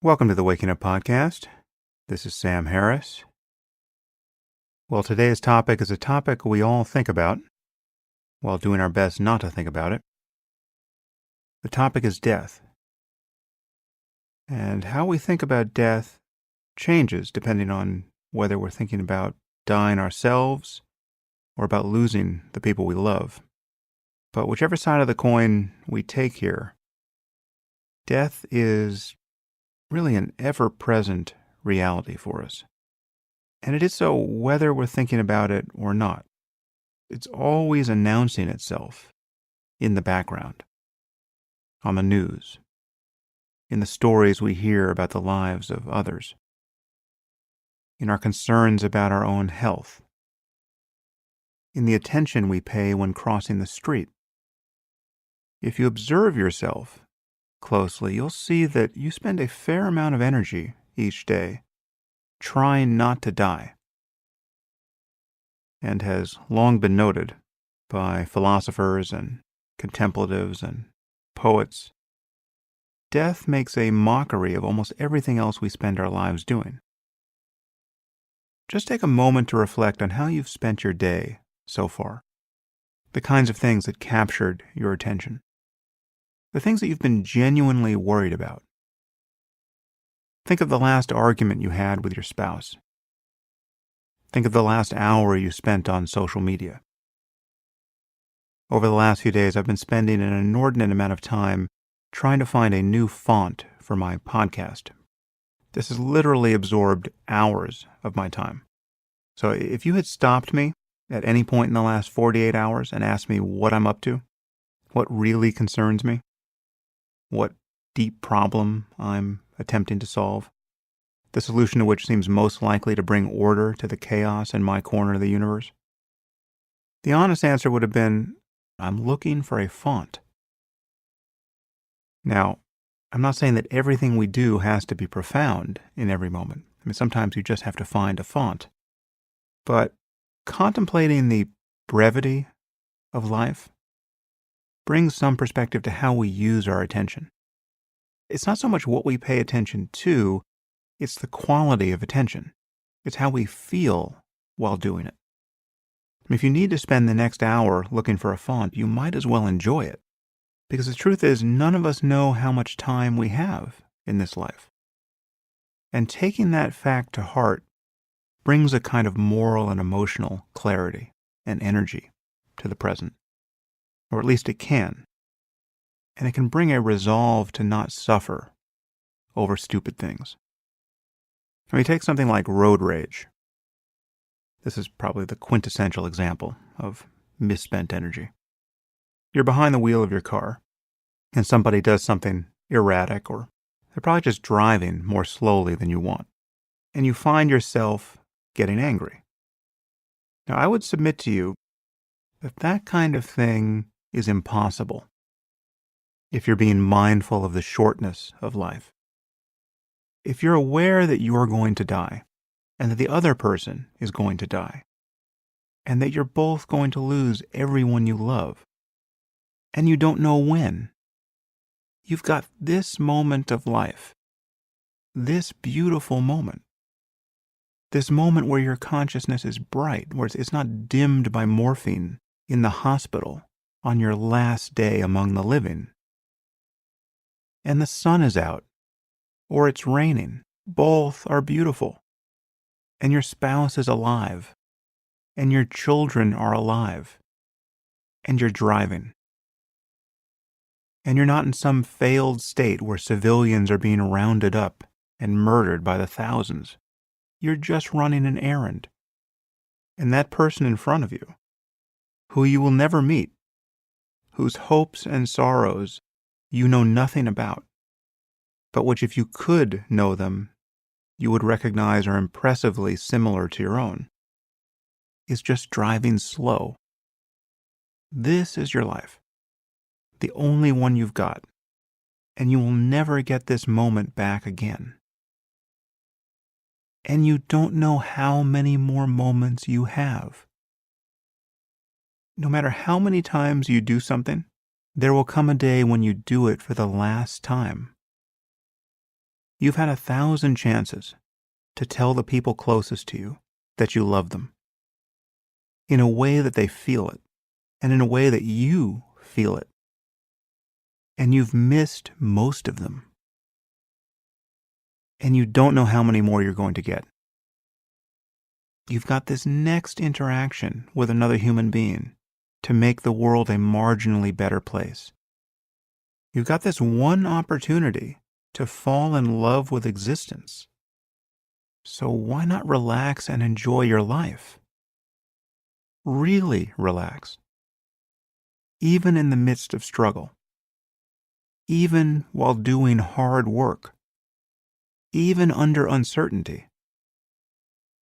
Welcome to the Waking Up Podcast. This is Sam Harris. Well, today's topic is a topic we all think about while doing our best not to think about it. The topic is death. And how we think about death changes depending on whether we're thinking about dying ourselves or about losing the people we love. But whichever side of the coin we take here, death is really an ever-present reality for us. And it is so whether we're thinking about it or not. It's always announcing itself in the background, on the news, in the stories we hear about the lives of others, in our concerns about our own health, in the attention we pay when crossing the street. If you observe yourself closely, you'll see that you spend a fair amount of energy each day trying not to die. And has long been noted by philosophers and contemplatives and poets, death makes a mockery of almost everything else we spend our lives doing. Just take a moment to reflect on how you've spent your day so far, the kinds of things that captured your attention, the things that you've been genuinely worried about. Think of the last argument you had with your spouse. Think of the last hour you spent on social media. Over the last few days, I've been spending an inordinate amount of time trying to find a new font for my podcast. This has literally absorbed hours of my time. So if you had stopped me at any point in the last 48 hours and asked me what I'm up to, what really concerns me, what deep problem I'm attempting to solve, the solution to which seems most likely to bring order to the chaos in my corner of the universe, the honest answer would have been, I'm looking for a font. Now, I'm not saying that everything we do has to be profound in every moment. I mean, sometimes you just have to find a font. But contemplating the brevity of life brings some perspective to how we use our attention. It's not so much what we pay attention to, it's the quality of attention. It's how we feel while doing it. If you need to spend the next hour looking for a font, you might as well enjoy it. Because the truth is, none of us know how much time we have in this life. And taking that fact to heart brings a kind of moral and emotional clarity and energy to the present. Or at least it can. And it can bring a resolve to not suffer over stupid things. I mean, take something like road rage. This is probably the quintessential example of misspent energy. You're behind the wheel of your car, and somebody does something erratic, or they're probably just driving more slowly than you want, and you find yourself getting angry. Now, I would submit to you that that kind of thing is impossible if you're being mindful of the shortness of life. If you're aware that you're going to die, and that the other person is going to die, and that you're both going to lose everyone you love, and you don't know when, you've got this moment of life, this beautiful moment, this moment where your consciousness is bright, where it's not dimmed by morphine in the hospital on your last day among the living. And the sun is out, or it's raining. Both are beautiful. And your spouse is alive, and your children are alive, and you're driving. And you're not in some failed state where civilians are being rounded up and murdered by the thousands. You're just running an errand. And that person in front of you, who you will never meet, whose hopes and sorrows you know nothing about, but which if you could know them, you would recognize are impressively similar to your own, is just driving slow. This is your life, the only one you've got, and you will never get this moment back again. And you don't know how many more moments you have. No matter how many times you do something, there will come a day when you do it for the last time. You've had 1,000 chances to tell the people closest to you that you love them in a way that they feel it and in a way that you feel it. And you've missed most of them. And you don't know how many more you're going to get. You've got this next interaction with another human being to make the world a marginally better place. You've got this one opportunity to fall in love with existence. So why not relax and enjoy your life? Really relax. Even in the midst of struggle. Even while doing hard work. Even under uncertainty.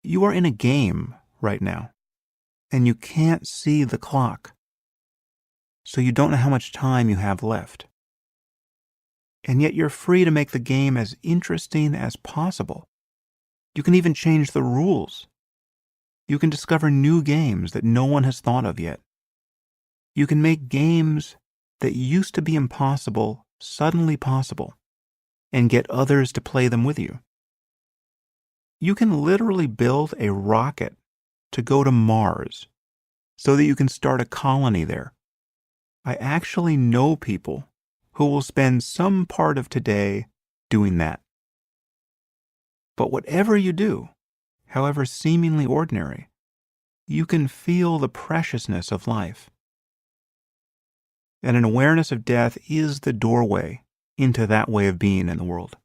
You are in a game right now, and you can't see the clock. So you don't know how much time you have left. And yet you're free to make the game as interesting as possible. You can even change the rules. You can discover new games that no one has thought of yet. You can make games that used to be impossible suddenly possible and get others to play them with you. You can literally build a rocket to go to Mars so that you can start a colony there. I actually know people who will spend some part of today doing that. But whatever you do, however seemingly ordinary, you can feel the preciousness of life. And an awareness of death is the doorway into that way of being in the world.